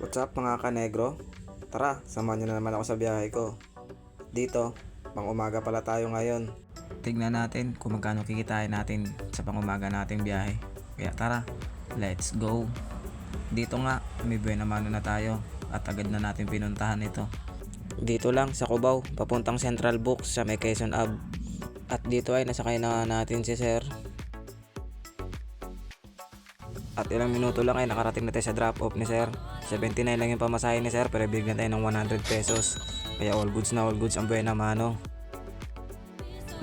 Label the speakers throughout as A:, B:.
A: What's up mga kanegro? Tara, samahan nyo na naman ako sa biyahe ko. Dito, pang umaga pala tayo ngayon. Tignan natin kung magkano kikitain natin sa pang umaga nating biyahe. Kaya tara, let's go. Dito nga, may buena mano na tayo at agad na natin pinuntahan ito. Dito lang sa Cubao, papuntang Central Books sa may Quezon Ave. At dito ay nasakay na natin si Sir. At ilang minuto lang ay nakarating na tayo sa drop off ni Sir. 79 lang yung pamasahe ni Sir, pero bigyan tayo ng 100 pesos. Kaya all goods na all goods ang buena mano.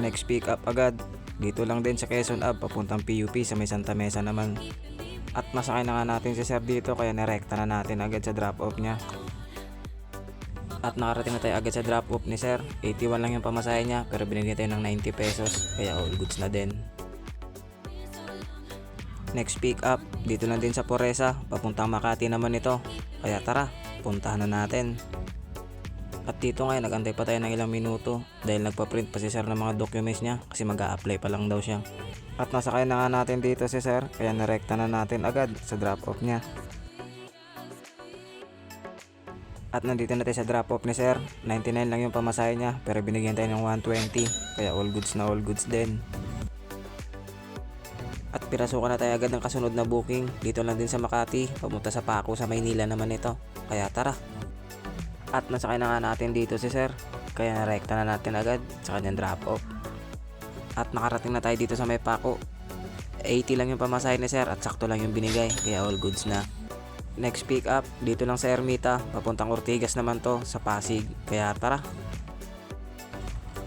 A: Next pick up agad. Dito lang din sa Quezon Ave, papuntang PUP sa may Santa Mesa naman. At masakay na nga natin si Sir dito, kaya nirekta na natin agad sa drop off niya. At nakarating na tayo agad sa drop off ni Sir. 81 lang yung pamasahe niya, pero binigyan tayo ng 90 pesos. Kaya all goods na din. Next pick up, dito lang din sa Poresa, papuntang Makati naman ito. Kaya tara, puntahan na natin. At dito ngayon, nagantay pa tayo ng ilang minuto dahil nagpa-print pa si Sir ng mga documents niya kasi mag-a-apply pa lang daw siya. At nasakay na nga natin dito si Sir, kaya narekta na natin agad sa drop off niya. At nandito na tayo sa drop off ni Sir. 99 lang yung pamasahe niya, pero binigyan tayo ng 120, kaya all goods na all goods din. At pirasukan na tayo agad ng kasunod na booking. Dito lang din sa Makati, papunta sa Paco sa Maynila naman ito. Kaya tara. At nasakay na nga natin dito si Sir, kaya narekta na natin agad sa kanyang drop off. At nakarating na tayo dito sa may Paco. 80 lang yung pamasahe ni Sir at sakto lang yung binigay, kaya all goods na. Next pick up, dito lang sa Ermita, papuntang Ortigas naman to sa Pasig. Kaya tara.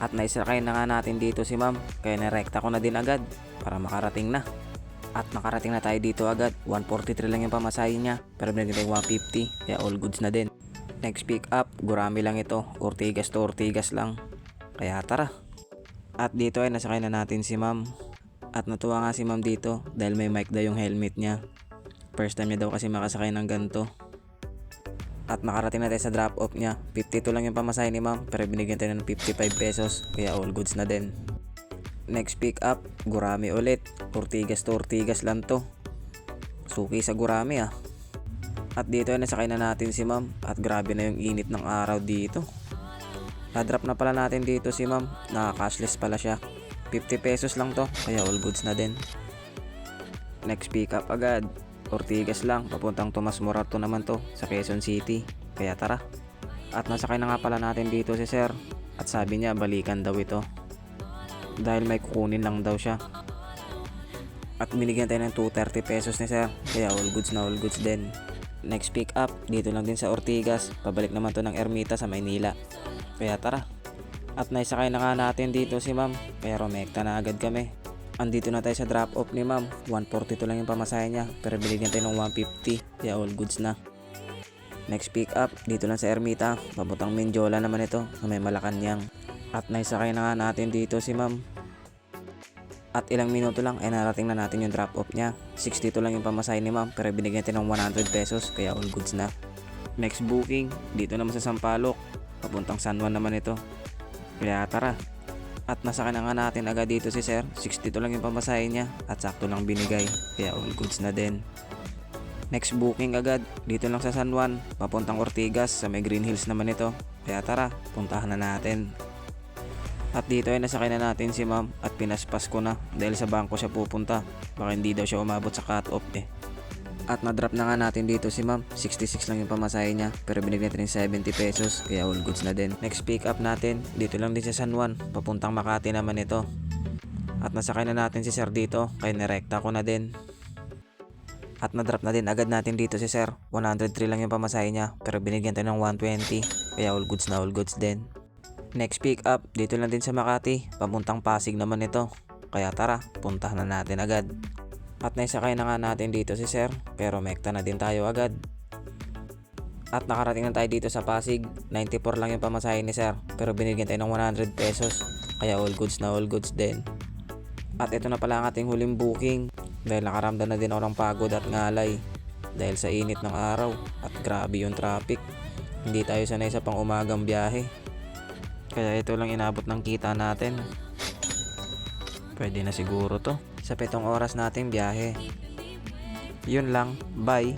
A: At naisakay na nga natin dito si Ma'am, kaya narekta ko na din agad para makarating na. At nakarating na tayo dito agad. 143 lang yung pamasahe niya, pero binigyan tayo 150, kaya all goods na din. Next pick up, Gurami lang ito, Ortigas to Ortigas lang. Kaya tara. At dito ay nasakay na natin si Ma'am. At natuwa nga si Ma'am dito dahil may mic daw yung helmet niya. First time niya daw kasi makasakay ng ganito. At nakarating na tayo sa drop off niya. 52 lang yung pamasahe ni Ma'am, pero binigyan tayo ng 55 pesos, kaya all goods na din. Next pick up, Gurami ulit, Ortigas to Ortigas lang to. Suki sa Gurami ah. At dito ay nasakay na natin si Ma'am, at grabe na yung init ng araw dito. Na-drop na pala natin dito si Ma'am, naka-cashless pala siya. 50 pesos lang to, kaya all goods na din. Next pick up agad, Ortigas lang, papuntang Tomas Morato naman to sa Quezon City. Kaya tara. At nasakay na nga pala natin dito si Sir, at sabi niya balikan daw ito dahil may kukunin lang daw siya. At binigyan tayo ng 230 pesos ni Sir, kaya all goods na all goods din. Next pick up, dito lang din sa Ortigas, pabalik naman to ng Ermita sa Maynila. Kaya tara. At naisakay na nga natin dito si Ma'am, kaya rumekta na agad kami. Andito na tayo sa drop off ni Ma'am. 142 lang yung pamasahe niya, pero binigyan tayo ng 150, kaya all goods na. Next pick up, dito lang sa Ermita, papuntang Mindiola naman ito na may Malacanang. At naisakay na nga natin dito si Ma'am. At ilang minuto lang ay narating na natin yung drop off niya. 62 lang yung pamasahe ni Ma'am, pero binigyan tayo ng 100 pesos, kaya all goods na. Next booking, dito naman sa Sampaloc, papuntang San Juan naman ito. Kaya tara. At nasakay na nga natin agad dito si Sir. 62 lang yung pamasahe niya at sakto lang binigay, kaya all goods na din. Next booking agad, dito lang sa San Juan, papuntang Ortigas sa may Green Hills naman ito. Kaya tara, puntahan na natin. At dito ay nasakay na natin si Ma'am at pinaspas ko na dahil sa bangko siya pupunta. Baka hindi daw siya umabot sa cut-off eh. At na-drop na nga natin dito si Ma'am. 66 lang yung pamasahe niya, pero binigyan natin ng 70 pesos, kaya all goods na din. Next pick up natin, dito lang din sa San Juan, papuntang Makati naman ito. At nasakay na natin si Sir dito, kaya nirekta ko na din. At na-drop na din agad natin dito si Sir. 103 lang yung pamasahe niya, pero binigyan tayo ng 120, kaya all goods na all goods din. Next pick up, dito lang din sa Makati, papuntang Pasig naman ito. Kaya tara, puntahan na natin agad. At naisakay na nga natin dito si Sir, pero mekta na din tayo agad. At nakarating na tayo dito sa Pasig. 94 lang yung pamasahe ni Sir, pero binigyan tayo ng 100 pesos, kaya all goods na all goods din. At ito na pala ang ating huling booking, dahil nakaramdam na din ako ng pagod at ngalay dahil sa init ng araw at grabe yung traffic. Hindi tayo sanay sa pang umagang biyahe, kaya ito lang inabot ng kita natin. Pwede na siguro to sa 7 oras nating biyahe. Yun lang, bye.